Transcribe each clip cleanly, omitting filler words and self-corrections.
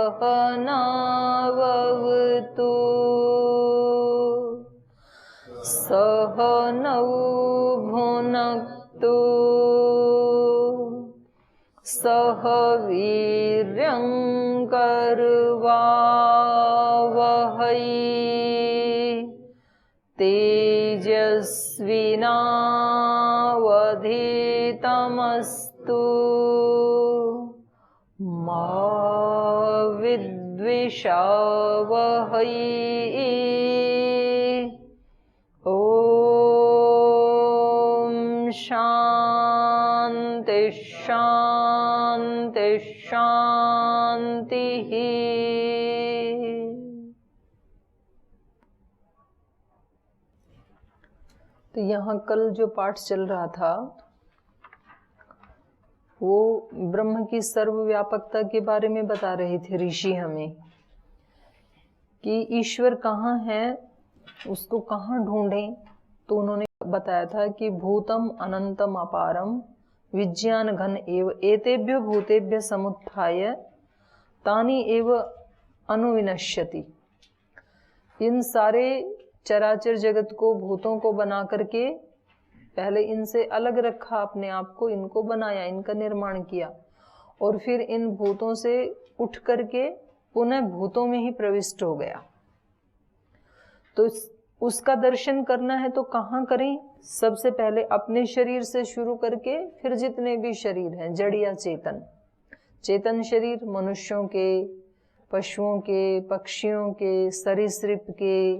सहनावतु सहनौ भुनक्तु सह वीर्यं करवावहै तेजस्विनावधीतमस्तु मा विद्विषावहै। ॐ शान्ति शान्ति शान्तिः। तो यहाँ कल जो पाठ चल रहा था वो ब्रह्म की सर्वव्यापकता के बारे में बता रहे थे ऋषि हमें कि ईश्वर कहाँ है, उसको कहाँ ढूंढें। तो उन्होंने बताया था कि भूतम अनंतम अपारम विज्ञान घन एव एतेभ्य भूतेभ्य समुत्थाय तानि एव अनुविनश्यति। इन सारे चराचर जगत को, भूतों को बना करके पहले इनसे अलग रखा अपने आप को, इनको बनाया, इनका निर्माण किया और फिर इन भूतों से उठ करके पुनः भूतों में ही प्रविष्ट हो गया। तो उसका दर्शन करना है तो कहाँ करें? सबसे पहले अपने शरीर से शुरू करके फिर जितने भी शरीर हैं, जड़ या चेतन, चेतन शरीर मनुष्यों के, पशुओं के, पक्षियों के, सरीसृप के,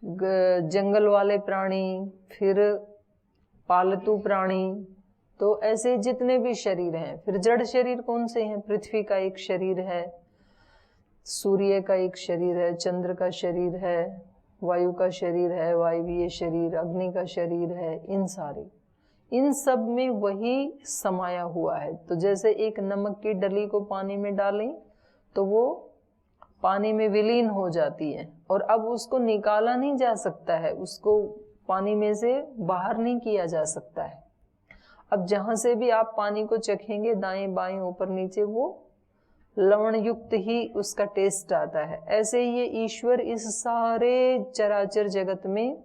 जंगल वाले प्राणी, फिर पालतू प्राणी, तो ऐसे जितने भी शरीर हैं। फिर जड़ शरीर कौन से हैं? पृथ्वी का एक शरीर है, सूर्य का एक शरीर है, चंद्र का शरीर है, वायु का शरीर है, वायवीय शरीर, अग्नि का शरीर है। इन सारे, इन सब में वही समाया हुआ है। तो जैसे एक नमक की डली को पानी में डालें तो वो पानी में विलीन हो जाती है और अब उसको निकाला नहीं जा सकता है, उसको पानी में से बाहर नहीं किया जा सकता है। अब जहां से भी आप पानी को चखेंगे, दाएं बाएं ऊपर नीचे, वो लवण युक्त ही उसका टेस्ट आता है। ऐसे ही ये ईश्वर इस सारे चराचर जगत में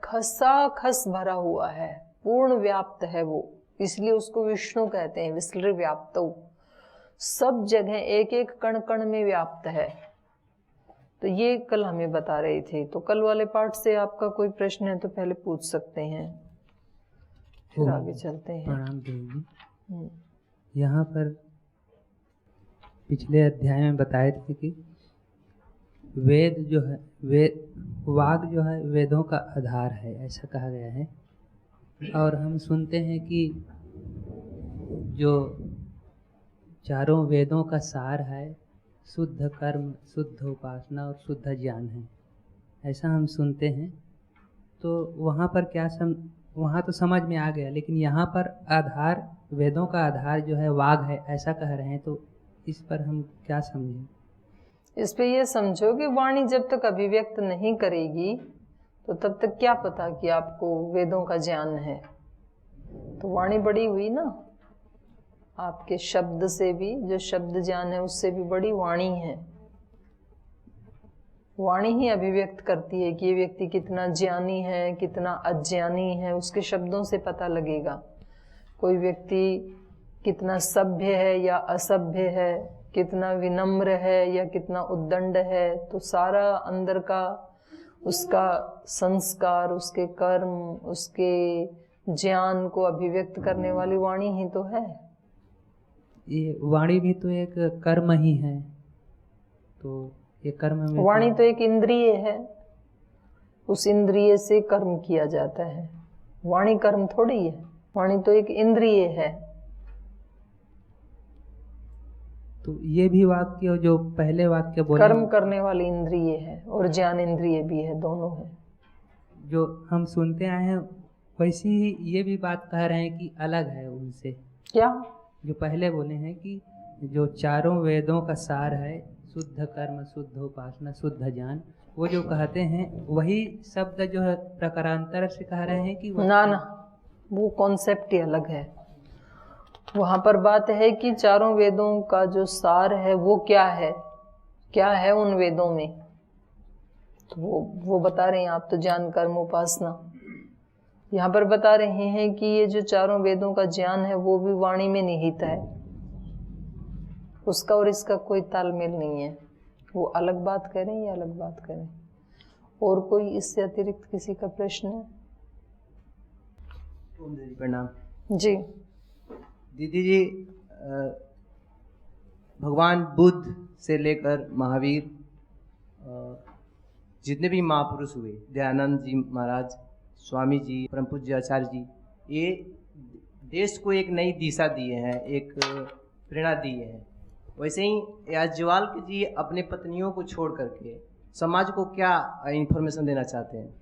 खसाखस भरा हुआ है, पूर्ण व्याप्त है वो, इसलिए उसको विष्णु कहते हैं, विसर्ग व्याप्त। सब जगह एक एक कण कण में व्याप्त है। तो ये कल हमें बता रहे थे। तो कल वाले पाठ से आपका कोई प्रश्न है तो पहले पूछ सकते हैं, फिर आगे चलते हैं। प्रणाम देवी। यहाँ पर पिछले अध्याय में बताए थे कि वेद जो है, वाग जो है वेदों का आधार है, ऐसा कहा गया है। और हम सुनते हैं कि जो चारों वेदों का सार है, शुद्ध कर्म, शुद्ध उपासना और शुद्ध ज्ञान है, ऐसा हम सुनते हैं। तो वहाँ पर क्या वहाँ तो समझ में आ गया, लेकिन यहाँ पर आधार, वेदों का आधार जो है वाग है, ऐसा कह रहे हैं। तो इस पर हम क्या समझें? इस पे ये समझो कि वाणी जब तक अभिव्यक्त नहीं करेगी तो तब तक क्या पता कि आपको वेदों का ज्ञान है। तो वाणी बड़ी हुई ना, आपके शब्द से भी, जो शब्द ज्ञान है उससे भी बड़ी वाणी है। वाणी ही अभिव्यक्त करती है कि ये व्यक्ति कितना ज्ञानी है, कितना अज्ञानी है, उसके शब्दों से पता लगेगा। कोई व्यक्ति कितना सभ्य है या असभ्य है, कितना विनम्र है या कितना उद्दंड है, तो सारा अंदर का उसका संस्कार, उसके कर्म, उसके ज्ञान को अभिव्यक्त करने वाली वाणी ही तो है। ये वाणी भी तो एक कर्म ही है। तो ये कर्म में वाणी तो एक इंद्रिय है, उस इंद्रिय से कर्म किया जाता है। वाणी कर्म थोड़ी है, वाणी तो एक इंद्रिय है। तो ये भी वाक्य जो पहले वाक्य बोले, कर्म करने वाली इंद्रिय है और ज्ञान इंद्रिय भी है, दोनों है। जो हम सुनते आए हैं वैसी ही ये भी बात कह रहे हैं कि अलग है उनसे। क्या? जो पहले बोले हैं कि जो चारों वेदों का सार है, शुद्ध कर्म, शुद्ध उपासना, शुद्ध ज्ञान, वो जो कहते हैं वही शब्द जो है प्रकारांतर से कह रहे हैं कि ना ना, वो कॉन्सेप्ट ही अलग है। वहां पर बात है कि चारों वेदों का जो सार है वो क्या है उन वेदों में, तो वो बता रहे हैं। आप तो ज्ञान कर्म उपासना यहाँ पर बता रहे हैं कि ये जो चारों वेदों का ज्ञान है वो भी वाणी में निहित है, उसका और इसका कोई तालमेल नहीं है। वो अलग बात करें या अलग बात करें। और कोई इससे अतिरिक्त किसी का प्रश्न है? प्रणाम जी। दीदी जी, भगवान बुद्ध से लेकर महावीर, जितने भी महापुरुष हुए, दयानंद जी महाराज, स्वामी जी, परम पूज्य आचार्य जी, ये देश को एक नई दिशा दिए हैं, एक प्रेरणा दिए हैं। वैसे ही याज्ञवल्क जी अपने पत्नियों को छोड़ करके समाज को क्या इन्फॉर्मेशन देना चाहते हैं?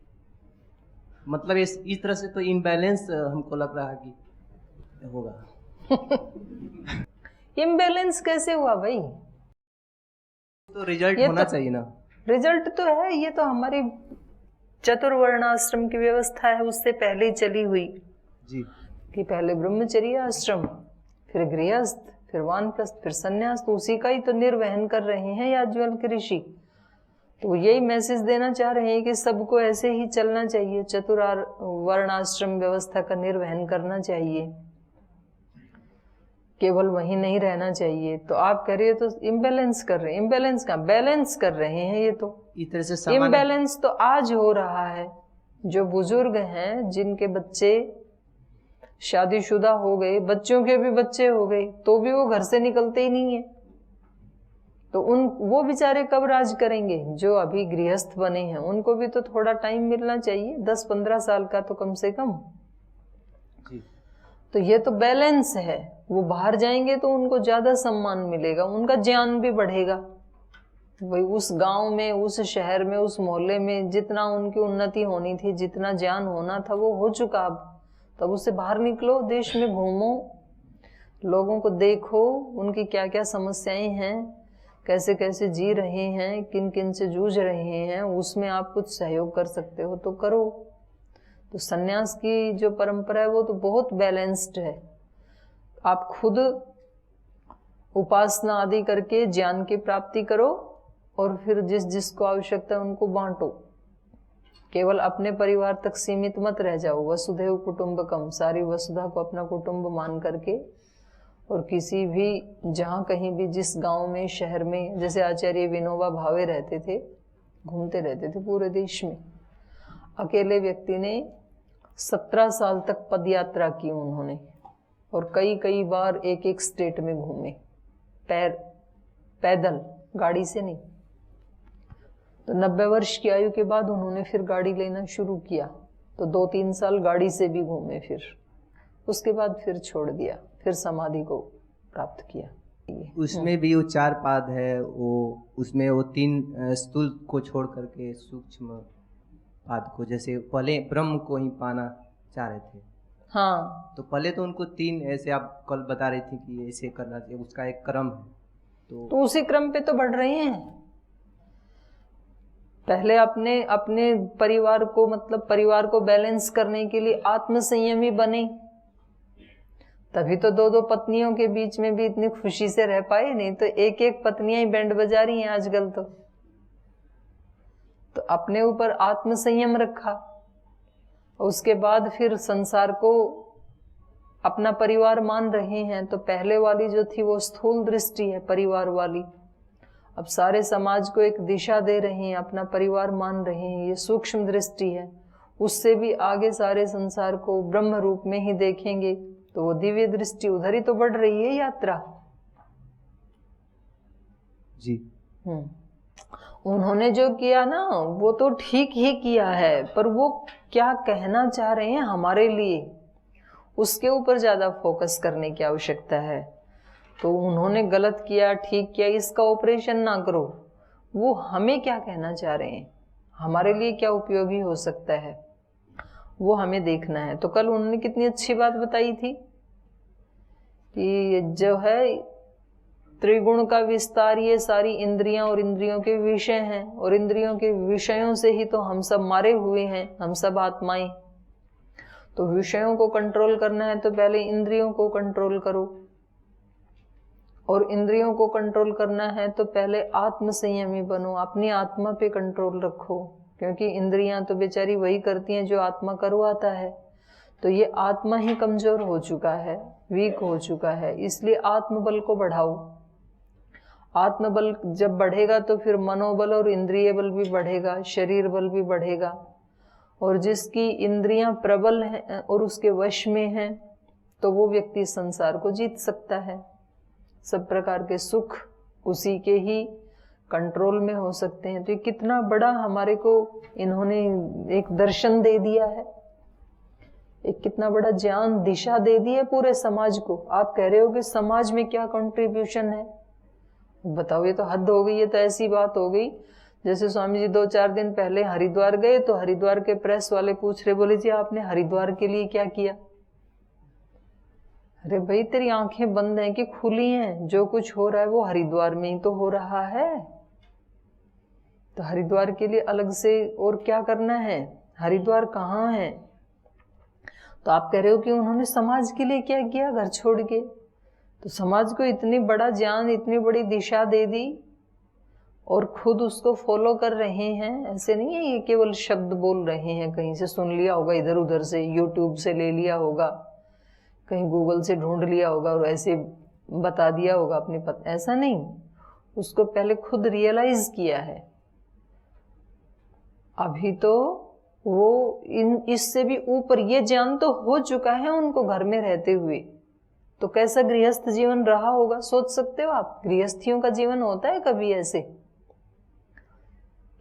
मतलब इस तरह से तो इम्बैलेंस हमको लग रहा है कि होगा। इम्बैलेंस कैसे हुआ भाई? तो रिजल्ट होना चाहिए ना। रिजल्ट तो है, ये तो हमारी चतुर्वर्ण आश्रम की व्यवस्था है, उससे पहले ही चली हुई जी, कि पहले ब्रह्मचर्य आश्रम, फिर गृहस्थ, फिर वानप्रस्थ, फिर संन्यास, तो उसी का ही तो निर्वहन कर रहे हैं याज्ञवल्क्य ऋषि। तो यही मैसेज देना चाह रहे हैं कि सबको ऐसे ही चलना चाहिए, वर्णाश्रम व्यवस्था का निर्वहन करना चाहिए, केवल वहीं नहीं रहना चाहिए। तो आप कह रहे हो तो इम्बैलेंस कर रहे हैं। इम्बैलेंस का बैलेंस कर रहे हैं। ये तो इस तरह से इम्बैलेंस तो आज हो रहा है। जो बुजुर्ग हैं, जिनके बच्चे शादीशुदा हो गए, बच्चों के भी बच्चे हो गए, तो भी वो घर से निकलते ही नहीं है, तो वो बेचारे कब राज करेंगे? जो अभी गृहस्थ बने हैं उनको भी तो थोड़ा टाइम मिलना चाहिए, 10-15 साल का तो कम से कम। तो ये तो बैलेंस है। वो बाहर जाएंगे तो उनको ज्यादा सम्मान मिलेगा, उनका ज्ञान भी बढ़ेगा। वही उस गांव में, उस शहर में, उस मोहल्ले में जितना उनकी उन्नति होनी थी, जितना ज्ञान होना था, वो हो चुका। अब तब उससे बाहर निकलो, देश में घूमो, लोगों को देखो, उनकी क्या क्या समस्याएं हैं, कैसे कैसे जी रहे हैं, किन किन से जूझ रहे हैं, उसमें आप कुछ सहयोग कर सकते हो तो करो। तो सन्यास की जो परंपरा है वो तो बहुत बैलेंस्ड है। आप खुद उपासना आदि करके ज्ञान की प्राप्ति करो और फिर जिस जिसको आवश्यकता है उनको बांटो। केवल अपने परिवार तक सीमित मत रह जाओ। वसुधैव कुटुंबकम, सारी वसुधा को अपना कुटुंब मान करके, और किसी भी जहाँ कहीं भी जिस गांव में, शहर में, जैसे आचार्य विनोबा भावे रहते थे, घूमते रहते थे पूरे देश में। अकेले व्यक्ति ने 17 साल तक पद यात्रा की उन्होंने, और कई कई बार एक एक स्टेट में घूमे, पैदल, गाड़ी से नहीं। तो 90 वर्ष की आयु के बाद उन्होंने फिर गाड़ी लेना शुरू किया, तो 2-3 साल गाड़ी से भी घूमे, फिर उसके बाद फिर छोड़ दिया, फिर समाधि को प्राप्त किया। उसमें भी वो 4 पाद है, वो उसमें वो 3 स्थूल को छोड़ करके सूक्ष्म पाद को, जैसे पहले ब्रह्म को ही पाना चाह रहे थे। हाँ, तो पहले तो उनको 3, ऐसे आप कल बता रही थी कि ऐसे करना चाहिए, उसका एक क्रम है। तो उसी क्रम पे तो बढ़ रहे हैं। पहले अपने परिवार को, मतलब परिवार को बैलेंस करने के लिए आत्मसंयमी बने, तभी तो 2-2 पत्नियों के बीच में भी इतनी खुशी से रह पाए। नहीं तो एक एक पत्नियां ही बैंड बजा रही हैं आजकल। तो अपने ऊपर आत्मसंयम रखा, और उसके बाद फिर संसार को अपना परिवार मान रहे हैं। तो पहले वाली जो थी वो स्थूल दृष्टि है, परिवार वाली। अब सारे समाज को एक दिशा दे रहे हैं, अपना परिवार मान रहे हैं, ये सूक्ष्म दृष्टि है। उससे भी आगे सारे संसार को ब्रह्म रूप में ही देखेंगे, तो वो दिव्य दृष्टि, उधर ही तो बढ़ रही है यात्रा जी। उन्होंने जो किया ना वो तो ठीक ही किया है, पर वो क्या कहना चाह रहे हैं हमारे लिए, उसके ऊपर ज्यादा फोकस करने की आवश्यकता है। तो उन्होंने गलत किया, ठीक किया, इसका ऑपरेशन ना करो। वो हमें क्या कहना चाह रहे हैं, हमारे लिए क्या उपयोगी हो सकता है, वो हमें देखना है। तो कल उन्होंने कितनी अच्छी बात बताई थी कि जो है त्रिगुण का विस्तार, ये सारी इंद्रियां और इंद्रियों के विषय हैं, और इंद्रियों के विषयों से ही तो हम सब मारे हुए हैं, हम सब आत्माएं। तो विषयों को कंट्रोल करना है तो पहले इंद्रियों को कंट्रोल करो, और इंद्रियों को कंट्रोल करना है तो पहले आत्म संयमी बनो, अपनी आत्मा पे कंट्रोल रखो, क्योंकि इंद्रियां तो बेचारी वही करती हैं जो आत्मा करवाता है। तो ये आत्मा ही कमजोर हो चुका है, वीक हो चुका है, इसलिए आत्मबल को बढ़ाओ। आत्मबल जब बढ़ेगा तो फिर मनोबल और इंद्रिय बल भी बढ़ेगा, शरीर बल भी बढ़ेगा, और जिसकी इंद्रियां प्रबल हैं और उसके वश में हैं तो वो व्यक्ति संसार को जीत सकता है। सब प्रकार के सुख उसी के ही कंट्रोल में हो सकते हैं। तो ये कितना बड़ा हमारे को इन्होंने एक दर्शन दे दिया है, एक कितना बड़ा ज्ञान दिशा दे दी है पूरे समाज को। आप कह रहे हो कि समाज में क्या कंट्रीब्यूशन है, बताओ, ये तो हद हो गई। ये तो ऐसी बात हो गई जैसे स्वामी जी 2-4 दिन पहले हरिद्वार गए तो हरिद्वार के प्रेस वाले पूछ रहे, बोले जी आपने हरिद्वार के लिए क्या किया? अरे भाई तेरी आंखें बंद हैं कि खुली हैं? जो कुछ हो रहा है वो हरिद्वार में ही तो हो रहा है। तो हरिद्वार के लिए अलग से और क्या करना है? हरिद्वार कहाँ है? तो आप कह रहे हो कि उन्होंने समाज के लिए क्या किया घर छोड़ के? तो समाज को इतनी बड़ा ज्ञान, इतनी बड़ी दिशा दे दी और खुद उसको फॉलो कर रहे हैं। ऐसे नहीं है ये केवल शब्द बोल रहे हैं, कहीं से सुन लिया होगा, इधर उधर से, यूट्यूब से ले लिया होगा, कहीं गूगल से ढूंढ लिया होगा और ऐसे बता दिया होगा अपने पता। ऐसा नहीं, उसको पहले खुद रियलाइज किया है। अभी तो वो इससे भी ऊपर ये ज्ञान तो हो चुका है उनको घर में रहते हुए। तो कैसा गृहस्थ जीवन रहा होगा सोच सकते हो आप? गृहस्थियों का जीवन होता है कभी ऐसे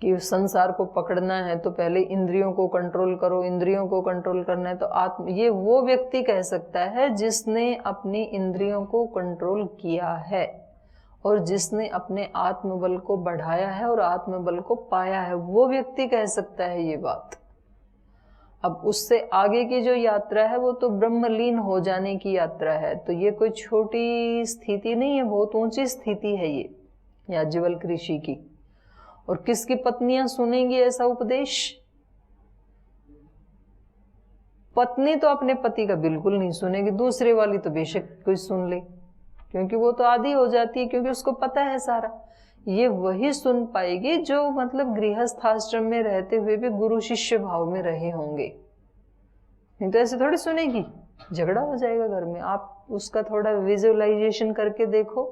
कि संसार को पकड़ना है तो पहले इंद्रियों को कंट्रोल करो, इंद्रियों को कंट्रोल करना है तो ये वो व्यक्ति कह सकता है जिसने अपनी इंद्रियों को कंट्रोल किया है और जिसने अपने आत्मबल को बढ़ाया है और आत्मबल को पाया है, वो व्यक्ति कह सकता है ये बात। अब उससे आगे की जो यात्रा है वो तो ब्रह्मलीन हो जाने की यात्रा है। तो ये कोई छोटी स्थिति नहीं है, बहुत ऊंची स्थिति है ये याज्ञवल्क्य ऋषि की। और किसकी पत्नियां सुनेंगी ऐसा उपदेश? पत्नी तो अपने पति का बिल्कुल नहीं सुनेगी, दूसरे वाली तो बेशक कोई सुन ले, क्योंकि वो तो आदी हो जाती है, क्योंकि उसको पता है सारा। ये वही सुन पाएगी जो मतलब गृहस्थ आश्रम में रहते हुए भी गुरु शिष्य भाव में रहे होंगे, नहीं तो ऐसे थोड़ी सुनेगी, झगड़ा हो जाएगा घर में। आप उसका थोड़ा विजुअलाइजेशन करके देखो,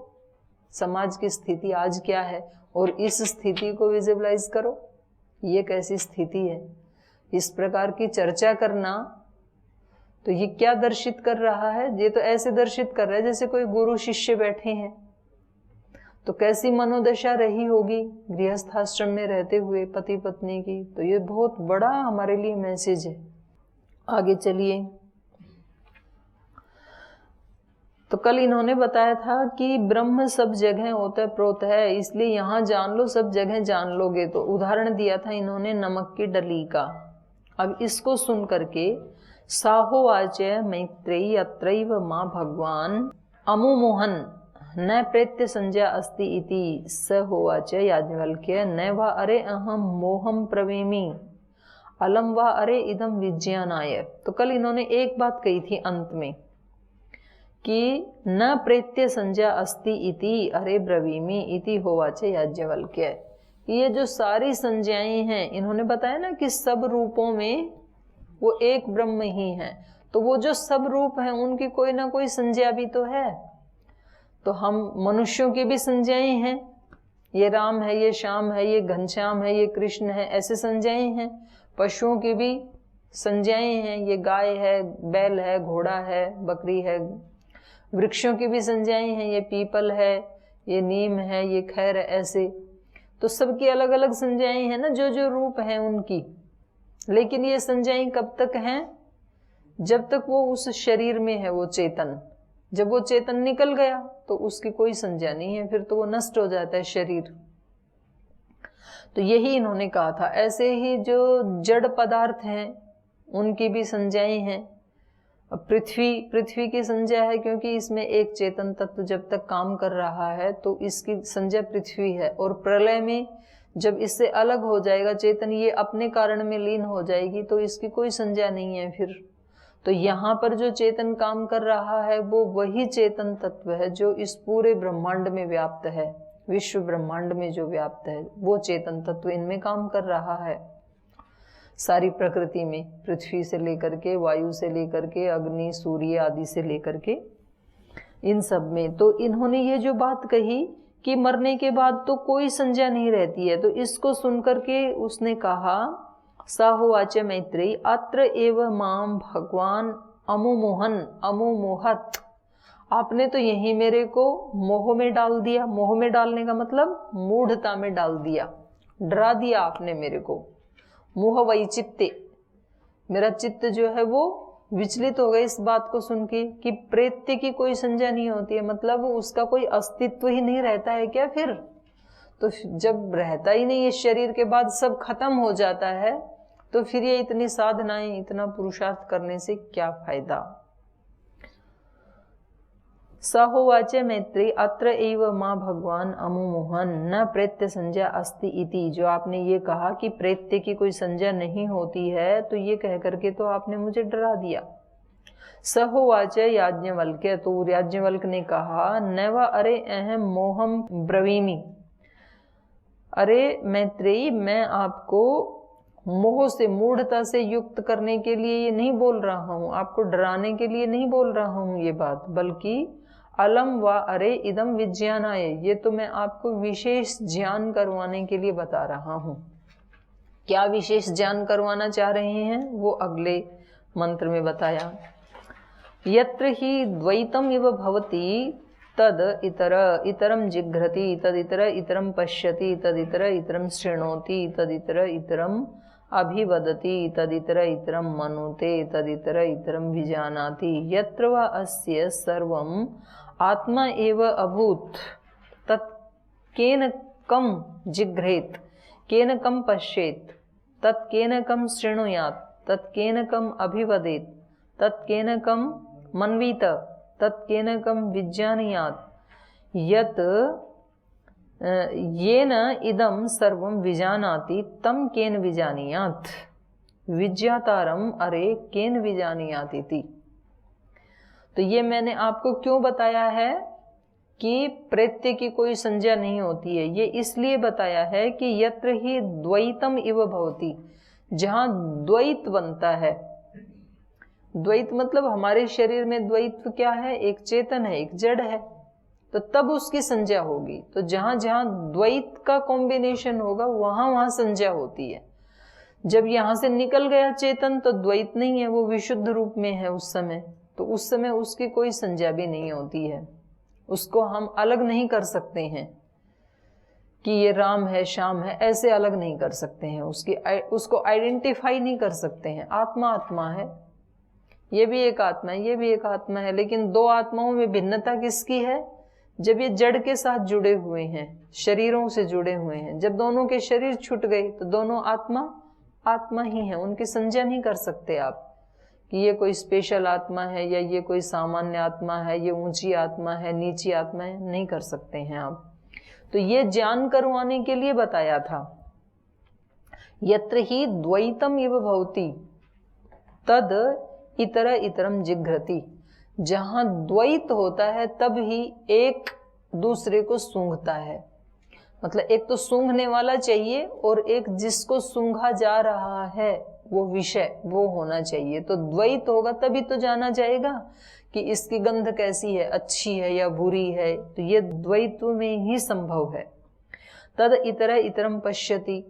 समाज की स्थिति आज क्या है और इस स्थिति को विजुअलाइज करो, ये कैसी स्थिति है। इस प्रकार की चर्चा करना तो ये क्या दर्शित कर रहा है? ये तो ऐसे दर्शित कर रहा है जैसे कोई गुरु शिष्य बैठे हैं। तो कैसी मनोदशा रही होगी गृहस्थाश्रम में रहते हुए पति पत्नी की। तो ये बहुत बड़ा हमारे लिए मैसेज है। आगे चलिए। तो कल इन्होंने बताया था कि ब्रह्म सब जगह ओत प्रोत है, इसलिए यहाँ जान लो, सब जगह जान लोगे। तो उदाहरण दिया था इन्होंने नमक की डली का। अब इसको सुन करके साहोवाच मैत्रेयी अत्रैव माँ भगवान अमुमोहन न प्रेत्य संज्ञा अस्ति इति स होवाच याज्ञवल्क्य न वा अरे अहम मोहम प्रवेमी अलम वा अरे इदम विज्ञानाय। तो कल इन्होंने एक बात कही थी अंत में कि न प्रेत्य संज्ञा अस्ति इति अरे ब्रवीमी इति होवाच याज्ञवल्क्य। ये जो सारी संज्ञाएं हैं इन्होंने बताया ना कि सब रूपों में वो एक ब्रह्म ही है। तो वो जो सब रूप हैं उनकी कोई ना कोई संज्ञा भी तो है। तो हम मनुष्यों की भी संज्ञाएं हैं, ये राम है, ये श्याम है, ये घनश्याम है, ये कृष्ण है, ऐसे संज्ञाएं हैं। पशुओं की भी संज्ञाएं हैं, ये गाय है, बैल है, घोड़ा है, बकरी है। वृक्षों की भी संज्ञाएं हैं, ये पीपल है, ये नीम है, ये खैर है, ऐसे। तो सबकी अलग अलग संज्ञाएं हैं ना, जो जो रूप हैं उनकी। लेकिन ये संज्ञाएं कब तक हैं? जब तक वो उस शरीर में है, वो चेतन। जब वो चेतन निकल गया तो उसकी कोई संज्ञा नहीं है, फिर तो वो नष्ट हो जाता है शरीर। तो यही इन्होंने कहा था। ऐसे ही जो जड़ पदार्थ हैं उनकी भी संज्ञाएं हैं। पृथ्वी की संज्ञा है क्योंकि इसमें एक चेतन तत्व जब तक काम कर रहा है तो इसकी संज्ञा पृथ्वी है। और प्रलय में जब इससे अलग हो जाएगा चेतन, ये अपने कारण में लीन हो जाएगी तो इसकी कोई संज्ञा नहीं है फिर। तो यहाँ पर जो चेतन काम कर रहा है वो वही चेतन तत्व है जो इस पूरे ब्रह्मांड में व्याप्त है, विश्व ब्रह्मांड में जो व्याप्त है वो चेतन तत्व इनमें काम कर रहा है। सारी प्रकृति में, पृथ्वी से लेकर के, वायु से लेकर के, अग्नि, सूर्य आदि से लेकर के, इन सब में। तो इन्होंने ये जो बात कही कि मरने के बाद तो कोई संज्ञा नहीं रहती है, तो इसको सुनकर के उसने कहा, साहोवाच मैत्रेयी अत्र एव माम भगवान अमुमोहन अमुमोहत, आपने तो यही मेरे को मोह में डाल दिया। मोह में डालने का मतलब मूढ़ता में डाल दिया, डरा दिया आपने मेरे को। मोह वैचित्ते, मेरा चित्त जो है वो विचलित हो गए इस बात को सुन के कि प्रेत्य की कोई संज्ञा नहीं होती है, मतलब उसका कोई अस्तित्व ही नहीं रहता है क्या फिर? तो जब रहता ही नहीं इस शरीर के बाद, सब खत्म हो जाता है, तो फिर ये इतनी साधनाएं, इतना पुरुषार्थ करने से क्या फायदा। सहोवाच मैत्री अत्र एव माँ भगवान अमुमोहन न प्रेत्य संज्ञा अस्ति इति, जो आपने ये कहा कि प्रेत्य की कोई संज्ञा नहीं होती है, तो ये कह करके तो आपने मुझे डरा दिया। सहोवाच याज्ञवल्क्य, तो याज्ञवल्क्य ने कहा, नैवा अरे अहम मोहम ब्रवीमि, अरे मैत्रेयी मैं आपको मोह से, मूढ़ता से युक्त करने के लिए ये नहीं बोल रहा हूँ, आपको डराने के लिए नहीं बोल रहा हूँ ये बात, बल्कि अलम व अरे इदम विज्ञानाय, ये तो मैं आपको विशेष ज्ञान करवाने के लिए बता रहा हूँ। क्या विशेष ज्ञान करवाना चाह रहे हैं वो अगले मंत्र में बताया। यत्र ही द्वैतम इव भवति तद इतर इतरम जिघ्रति, तद इतर इतरम पश्यति, तद इतर इतरम शृणोति, तद इतर इतरम अभिवदति, तदितर इतरम मनुते, तदितर इतरम विजानाति। यत्र वा अस्य सर्वम आत्मा एव अभूत तत् केन कम जिघ्रेत, केन कम पश्येत, तत् केन कम शृणुयात्, तत् केन कम अभिवदेत, तत् केन कम मन्वीत, तत् केन कम विज्ञानयात्। यत् येन इदम सर्वं विजानाति तम केन विजानीयात्, विज्ञातारम अरे केन विजानीयात् इति। तो ये मैंने आपको क्यों बताया है कि प्रेत्य की कोई संज्ञा नहीं होती है, ये इसलिए बताया है कि यत्र ही द्वैतम इव भवति, जहां द्वैत बनता है। द्वैत मतलब हमारे शरीर में द्वैत क्या है, एक चेतन है, एक जड़ है, तो तब उसकी संज्ञा होगी। तो जहां जहां द्वैत का कॉम्बिनेशन होगा वहां वहां संज्ञा होती है। जब यहां से निकल गया चेतन तो द्वैत नहीं है, वो विशुद्ध रूप में है उस समय, तो उस समय उसकी कोई संज्ञा भी नहीं होती है। उसको हम अलग नहीं कर सकते हैं कि ये राम है, श्याम है, ऐसे अलग नहीं कर सकते हैं, उसको आइडेंटिफाई नहीं कर सकते हैं। आत्मा आत्मा है, ये भी एक आत्मा है, ये भी एक आत्मा है, लेकिन दो आत्माओं में भिन्नता किसकी है? जब ये जड़ के साथ जुड़े हुए हैं, शरीरों से जुड़े हुए हैं, जब दोनों के शरीर छूट गए तो दोनों आत्मा आत्मा ही है। उनकी संज्ञा नहीं कर सकते आप कि ये कोई स्पेशल आत्मा है या ये कोई सामान्य आत्मा है, ये ऊंची आत्मा है, नीची आत्मा है, नहीं कर सकते हैं आप। तो ये ज्ञान करवाने के लिए बताया था। यत्र ही द्वैतम इव भवति तद इतर इतरम जिघ्रति, जहां द्वैत होता है तब ही एक दूसरे को सूंघता है। मतलब एक तो सूंघने वाला चाहिए और एक जिसको सूंघा जा रहा है वो विषय वो होना चाहिए। तो द्वैत होगा तभी तो जाना जाएगा कि इसकी गंध कैसी है, अच्छी है या बुरी है। तो ये द्वैत में ही संभव है। तद इतर इतरम पश्यति,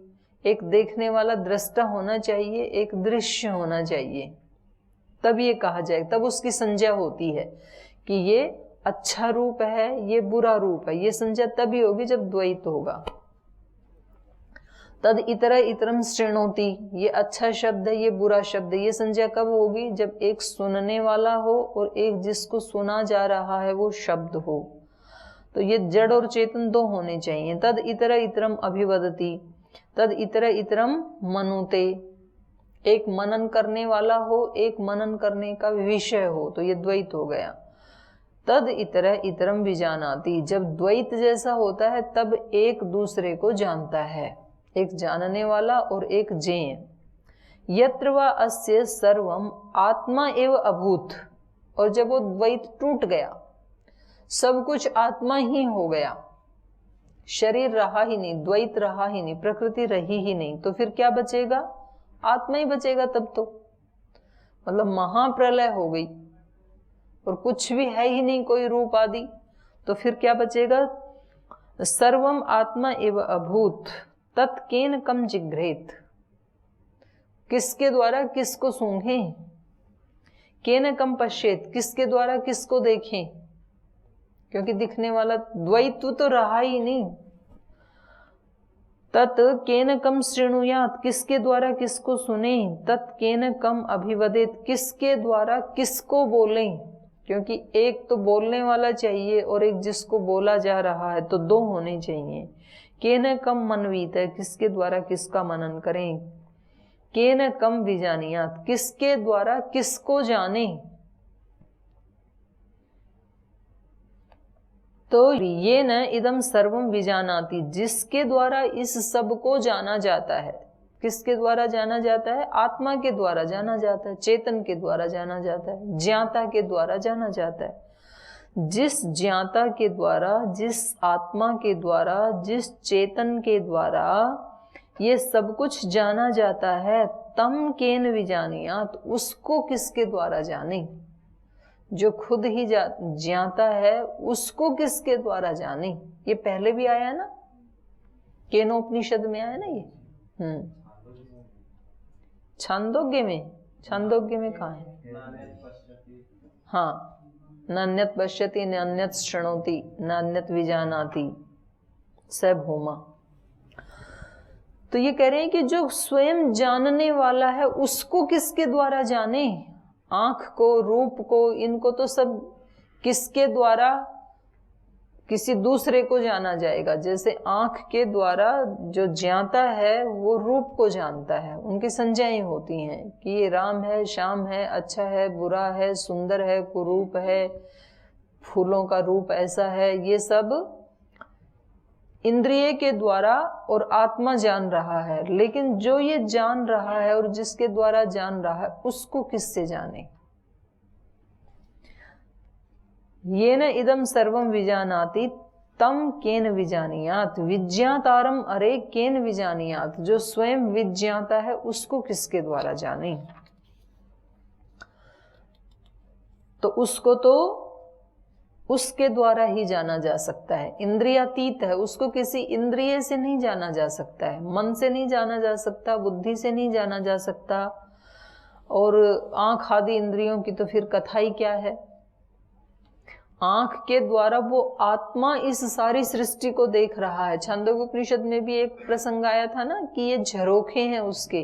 एक देखने वाला दृष्टा होना चाहिए, एक दृश्य होना चाहिए, तब ये कहा जाए, तब उसकी संज्ञा होती है कि ये अच्छा रूप है, ये बुरा रूप है। ये संज्ञा तभी होगी जब द्वैत होगा। तद इतर इतरम शृणोति, ये अच्छा शब्द है, ये बुरा शब्द है। ये संज्ञा कब होगी? जब एक सुनने वाला हो और एक जिसको सुना जा रहा है वो शब्द हो। तो ये जड़ और चेतन दो होने चाहिए। तद इतर इतरम अभिवदति, तद इतर इतरम मनुते, एक मनन करने वाला हो, एक मनन करने का विषय हो, तो ये द्वैत हो गया। तद इतर इतरम विजानाति, जब द्वैत जैसा होता है तब एक दूसरे को जानता है, एक जानने वाला और एक जेय। यत्र वा अस्य सर्वम आत्मा एव अभूत, और जब वो द्वैत टूट गया, सब कुछ आत्मा ही हो गया, शरीर रहा ही नहीं, द्वैत रहा ही नहीं, प्रकृति रही ही नहीं, तो फिर क्या बचेगा? आत्मा ही बचेगा तब तो। मतलब महाप्रलय हो गई और कुछ भी है ही नहीं, कोई रूप आदि, तो फिर क्या बचेगा? सर्वम आत्मा एव अभूत तत्केन कम जिघ्रेत, किसके द्वारा किसको सूंघें? केन कम पश्येत, किसके द्वारा किसको देखें? क्योंकि दिखने वाला द्वैत्व तो रहा ही नहीं। तत् केन कम शृणुयात, किसके द्वारा किसको सुने? तत् केन कम अभिवदेत, किसके द्वारा किसको बोलें? क्योंकि एक तो बोलने वाला चाहिए और एक जिसको बोला जा रहा है, तो दो होने चाहिए। केन कम मनवीत है, किसके द्वारा किसका मनन करें? केन कम विजानियात, किसके द्वारा किसको जाने? तो ये न इदम सर्वम विजानाति, जिसके द्वारा इस सब को जाना जाता है। किसके द्वारा जाना जाता है? आत्मा के द्वारा जाना जाता है, चेतन के द्वारा जाना जाता है, ज्ञाता के द्वारा जाना जाता है। जिस ज्ञाता के द्वारा, जिस आत्मा के द्वारा, जिस चेतन के द्वारा ये सब कुछ जाना जाता है, तम केन विजानियात, उसको किसके द्वारा जाने? जो खुद ही ज्ञाता है उसको किसके द्वारा जाने? ये पहले भी आया ना, केनोपनिषद में आया ना ये। छांदोग्य में, छांदोग्य में कहाँ है? हाँ, नान्यत पश्यति नान्यत शृणोति नान्यत विजानाति स भूमा। तो ये कह रहे हैं कि जो स्वयं जानने वाला है उसको किसके द्वारा जाने? आंख को, रूप को, इनको तो सब किसके द्वारा किसी दूसरे को जाना जाएगा। जैसे आंख के द्वारा जो जानता है वो रूप को जानता है, उनकी संज्ञाएं होती हैं कि ये राम है, श्याम है, अच्छा है, बुरा है, सुंदर है, कुरूप है, फूलों का रूप ऐसा है, ये सब इंद्रिय के द्वारा और आत्मा जान रहा है। लेकिन जो ये जान रहा है और जिसके द्वारा जान रहा है उसको किससे जाने? ये न इदम सर्वम विजानाति तम केन विजानियात, विज्ञातारम अरे केन विजानियात, जो स्वयं विज्ञाता है उसको किसके द्वारा जाने? तो उसको तो उसके द्वारा ही जाना जा सकता है। इंद्रियातीत है, उसको किसी इंद्रिय से नहीं जाना जा सकता है, मन से नहीं जाना जा सकता, बुद्धि से नहीं जाना जा सकता। और आंख आदि इंद्रियों की तो फिर कथा ही क्या है। आंख के द्वारा वो आत्मा इस सारी सृष्टि को देख रहा है। छांदोग्य उपनिषद में भी एक प्रसंग आया था ना कि ये झरोखे हैं उसके,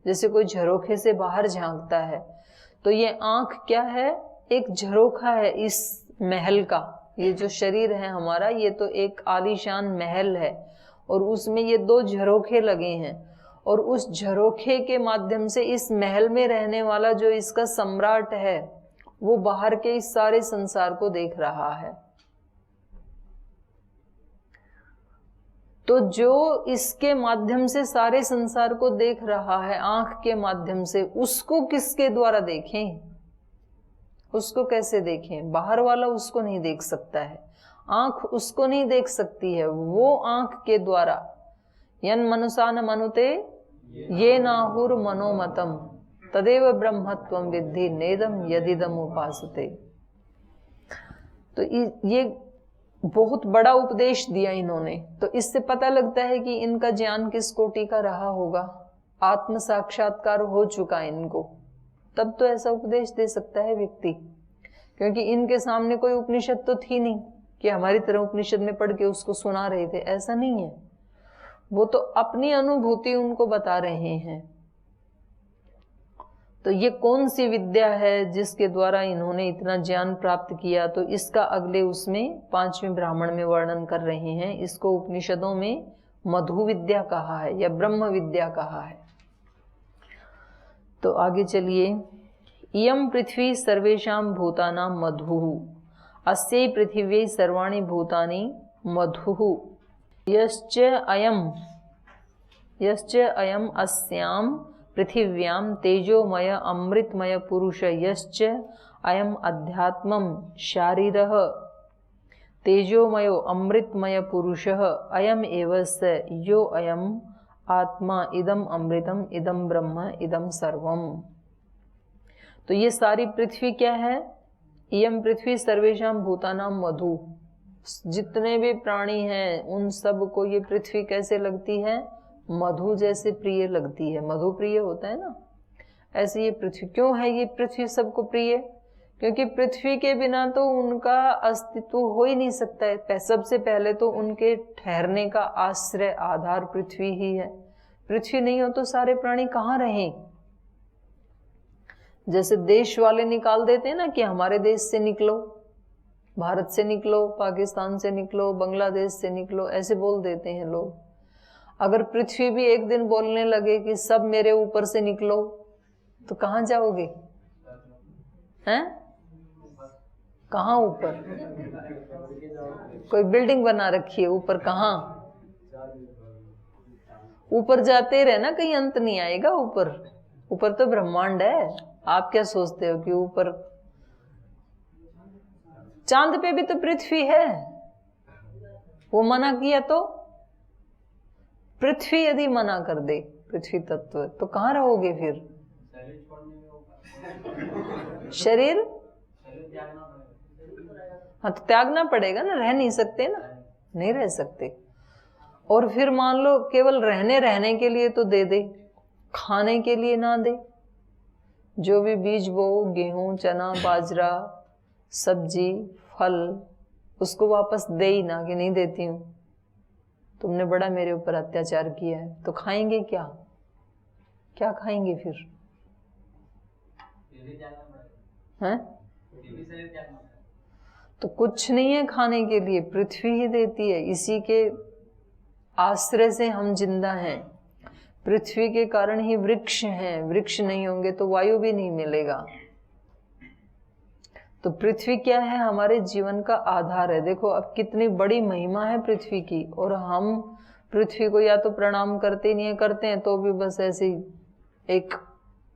जैसे कोई झरोखे से बाहर झांकता है, तो ये आंख क्या है? एक झरोखा है इस महल का। ये जो शरीर है हमारा, ये तो एक आलीशान महल है और उसमें ये दो झरोखे लगे हैं, और उस झरोखे के माध्यम से इस महल में रहने वाला जो इसका सम्राट है वो बाहर के इस सारे संसार को देख रहा है। तो जो इसके माध्यम से सारे संसार को देख रहा है, आंख के माध्यम से, उसको किसके द्वारा देखें? उसको कैसे देखें? बाहर वाला उसको नहीं देख सकता है, आंख उसको नहीं देख सकती है। वो आंख के द्वारा यन मनुषा न मनुते ये नाहुर मनोमतम तदेव ब्रह्मत्वम विद्धि नेदम यदिदम उपासते। तो ये बहुत बड़ा उपदेश दिया इन्होंने। तो इससे पता लगता है कि इनका ज्ञान किस कोटि का रहा होगा, आत्म साक्षात्कार हो चुका है इनको, तब तो ऐसा उपदेश दे सकता है व्यक्ति। क्योंकि इनके सामने कोई उपनिषद तो थी नहीं कि हमारी तरह उपनिषद में पढ़ के उसको सुना रहे थे, ऐसा नहीं है। वो तो अपनी अनुभूति उनको बता रहे हैं। तो ये कौन सी विद्या है जिसके द्वारा इन्होंने इतना ज्ञान प्राप्त किया? तो इसका अगले उसमें 5वें ब्राह्मण में वर्णन कर रहे हैं। इसको उपनिषदों में मधु विद्या कहा है या ब्रह्म विद्या कहा है। तो आगे चलिए। इयं पृथ्वी सर्वेषां भूतानां मधुः, अस्यै पृथिव्यै सर्वाणि भूतानि मधुः, यश्च अयम् अस्यां पृथिव्याम तेजोमय अमृतमय पुरुष यश्च अयम अध्यात्मम शारीरः तेजोमयो अमृतमय पुरुषः अयम एव स यो अयम आत्मा इदम अमृतम इदम ब्रह्म इदम सर्वम। तो ये सारी पृथ्वी क्या है? इयम पृथ्वी सर्वेषां भूतानां मधु। जितने भी प्राणी हैं उन सब को ये पृथ्वी कैसे लगती है? मधु जैसे प्रिय लगती है। मधु प्रिय होता है ना, ऐसे ये पृथ्वी। क्यों है ये पृथ्वी सबको प्रिय? क्योंकि पृथ्वी के बिना तो उनका अस्तित्व हो ही नहीं सकता है। सबसे पहले तो उनके ठहरने का आश्रय आधार पृथ्वी ही है। पृथ्वी नहीं हो तो सारे प्राणी कहाँ रहें? जैसे देश वाले निकाल देते हैं ना कि हमारे देश से निकलो, भारत से निकलो, पाकिस्तान से निकलो, बांग्लादेश से निकलो, ऐसे बोल देते हैं लोग। अगर पृथ्वी भी एक दिन बोलने लगे कि सब मेरे ऊपर से निकलो, तो कहाँ जाओगे? हैं? कहाँ ऊपर? कोई बिल्डिंग बना रखी है ऊपर, कहाँ? ऊपर जाते रहना, कहीं अंत नहीं आएगा ऊपर। ऊपर तो ब्रह्मांड है। आप क्या सोचते हो कि ऊपर? चांद पे भी तो पृथ्वी है। वो मना किया तो? पृथ्वी यदि मना कर दे, पृथ्वी तत्व, तो कहाँ रहोगे फिर? शरीर? हाँ, तो त्यागना पड़ेगा ना, रह नहीं सकते ना, नहीं रह सकते। और फिर मान लो केवल रहने के लिए तो दे दे, खाने के लिए ना दे। जो भी बीज बो, गेहूं, चना, बाजरा, सब्जी, फल, उसको वापस दे ही ना कि नहीं देती हूं, तुमने बड़ा मेरे ऊपर अत्याचार किया है। तो खाएंगे क्या? क्या खाएंगे फिर? हैं? तो कुछ नहीं है खाने के लिए, पृथ्वी ही देती है। इसी के आश्रय से हम जिंदा हैं। पृथ्वी के कारण ही वृक्ष हैं। वृक्ष नहीं होंगे तो वायु भी नहीं मिलेगा। तो पृथ्वी क्या है? हमारे जीवन का आधार है। देखो अब कितनी बड़ी महिमा है पृथ्वी की, और हम पृथ्वी को या तो प्रणाम करते ही नहीं है, करते हैं तो भी बस ऐसे एक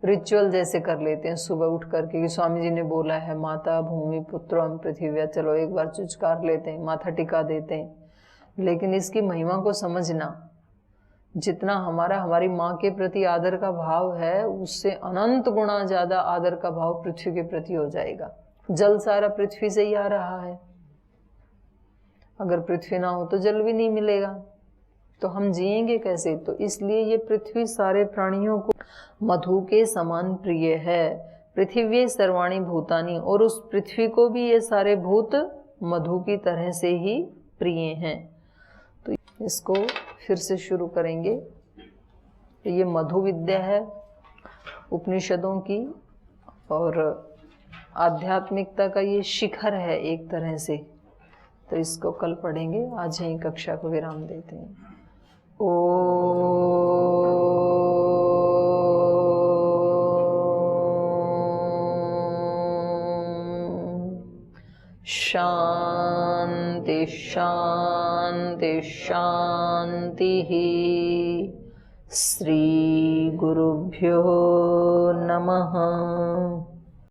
रिचुअल जैसे कर लेते हैं सुबह उठ करके कि स्वामी जी ने बोला है माता भूमि पुत्रो पृथ्वी, चलो एक बार चुचकार लेते हैं, माथा टिका देते हैं। लेकिन इसकी महिमा को समझना, जितना हमारी माँ के प्रति आदर का भाव है उससे अनंत गुना ज्यादा आदर का भाव पृथ्वी के प्रति हो जाएगा। जल सारा पृथ्वी से ही आ रहा है। अगर पृथ्वी ना हो तो जल भी नहीं मिलेगा, तो हम जिएंगे कैसे? तो इसलिए ये पृथ्वी सारे प्राणियों को मधु के समान प्रिय है। पृथिवी सर्वाणी भूतानी, और उस पृथ्वी को भी ये सारे भूत मधु की तरह से ही प्रिय हैं। तो इसको फिर से शुरू करेंगे। ये मधु विद्या है उपनिषदों की, और आध्यात्मिकता का ये शिखर है एक तरह से। तो इसको कल पढ़ेंगे। आज यहीं कक्षा को विराम देते हैं। शांति शांति शांति। श्री गुरुभ्यो नमः।